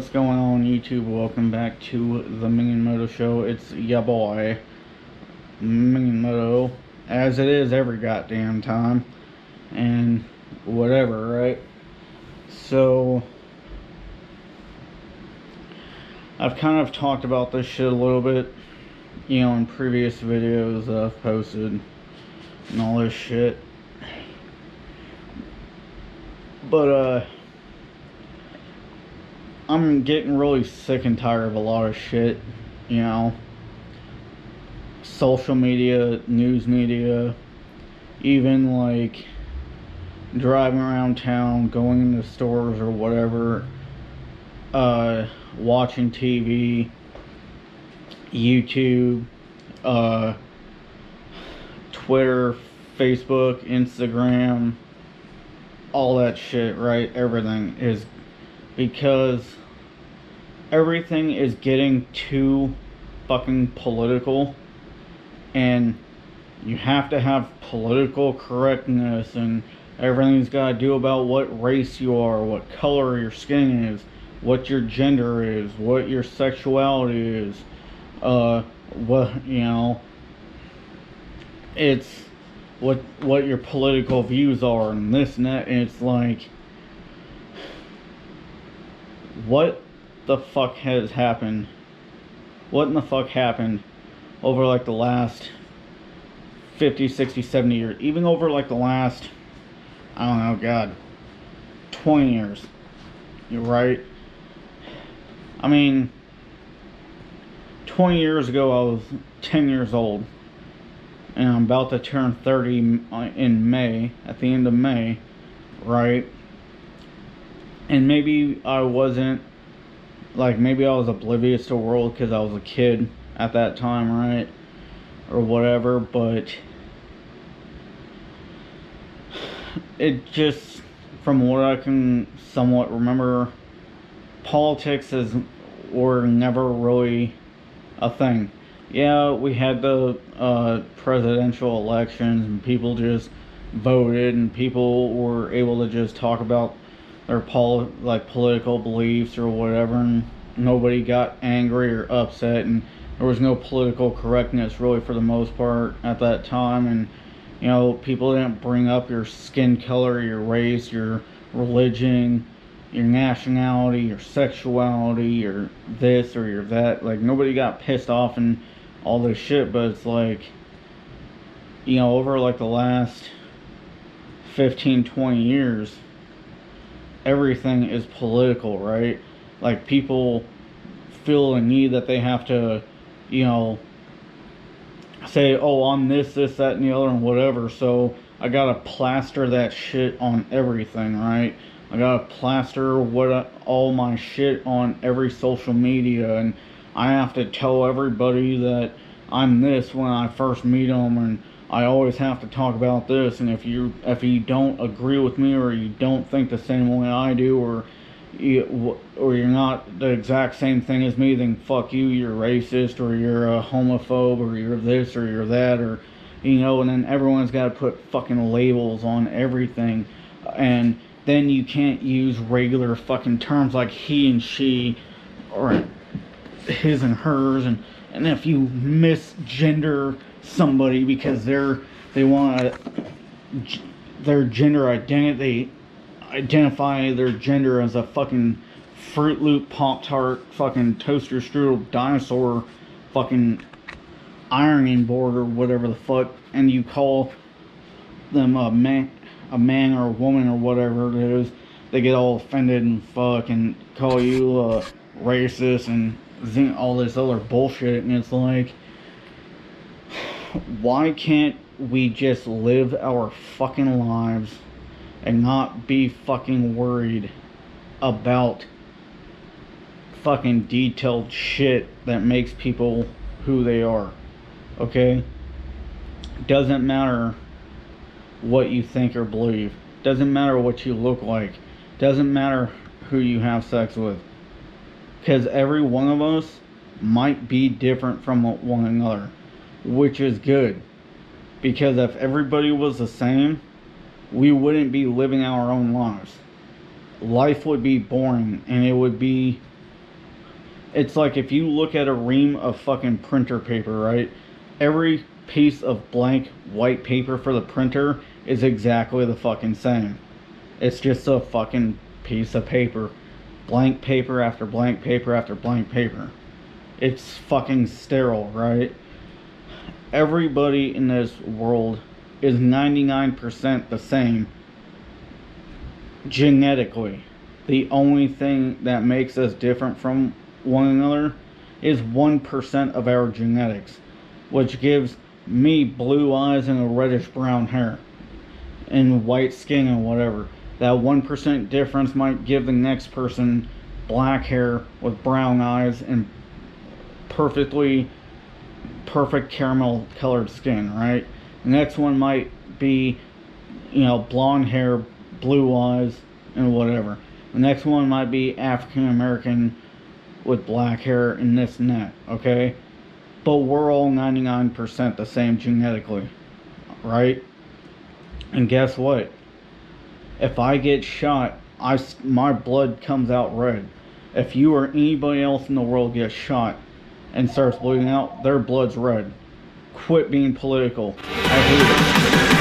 What's going on, YouTube? Welcome back to the Minion Moto Show. It's ya boy, Minion Moto, as it is every goddamn time, and whatever, right? So, I've kind of talked about this shit a little bit, in previous videos that I've posted, and all this shit. But, I'm getting really sick and tired of a lot of shit, social media, news media, even like driving around town, going into stores or whatever, watching TV, YouTube, Twitter, Facebook, Instagram, all that shit, right? Everything is because everything is getting too fucking political, and you have to have political correctness, and everything's got to do about what race you are, what color your skin is, what your gender is, what your sexuality is, it's what your political views are, and this and that, and it's like, what the fuck has happened? What in the fuck happened over like the last 50, 60, 70 years? Even over like the last, I don't know, God, 20 years. You're right. I mean, 20 years ago I was 10 years old, and I'm about to turn 30 in May, at the end of May, right? And maybe I wasn't, like, maybe I was oblivious to the world because I was a kid at that time, right? Or whatever, but it just, from what I can somewhat remember, politics were never really a thing. Yeah, we had the presidential elections, and people just voted, and people were able to just talk about their political beliefs or whatever, and nobody got angry or upset, and there was no political correctness really for the most part at that time. And people didn't bring up your skin color, your race, your religion, your nationality, your sexuality, your this or your that. Like, nobody got pissed off and all this shit. But it's like, over like the last 15, 20 years, everything is political, right? Like, people feel the need that they have to, say, oh, I'm this, that, and the other, and whatever, so I gotta plaster that shit on everything, right? I gotta plaster all my shit on every social media, and I have to tell everybody that I'm this when I first meet them, and I always have to talk about this, and if you don't agree with me, or you don't think the same way I do, or you're not the exact same thing as me, then fuck you, you're racist, or you're a homophobe, or you're this, or you're that, or, and then everyone's got to put fucking labels on everything, and then you can't use regular fucking terms like he and she, or his and hers, and if you misgender somebody because they want their gender identity, identify their gender as a fucking Fruit Loop, Pop-Tart, fucking toaster strudel, dinosaur, fucking ironing board, or whatever the fuck, and you call them a man or a woman or whatever it is, they get all offended and fucking call you racist and all this other bullshit. And it's like, why can't we just live our fucking lives and not be fucking worried about fucking detailed shit that makes people who they are? Okay? Doesn't matter what you think or believe. Doesn't matter what you look like. Doesn't matter who you have sex with. Because every one of us might be different from one another, which is good. Because if everybody was the same, we wouldn't be living our own lives. Life would be boring, and it would be It's like if you look at a ream of fucking printer paper, right? Every piece of blank white paper for the printer is exactly the fucking same. It's just a fucking piece of paper. Blank paper after blank paper after blank paper. It's fucking sterile, right? Everybody in this world is 99% the same genetically. The only thing that makes us different from one another is 1% of our genetics, which gives me blue eyes and a reddish brown hair and white skin and whatever. That 1% difference might give the next person black hair with brown eyes and perfect caramel colored skin, right? The next one might be, blonde hair, blue eyes, and whatever. The next one might be African American with black hair and this and that, okay? But we're all 99% the same genetically, right? And guess what? If I get shot, my blood comes out red. If you or anybody else in the world gets shot and starts bleeding out, their blood's red. Quit being political. I hate it.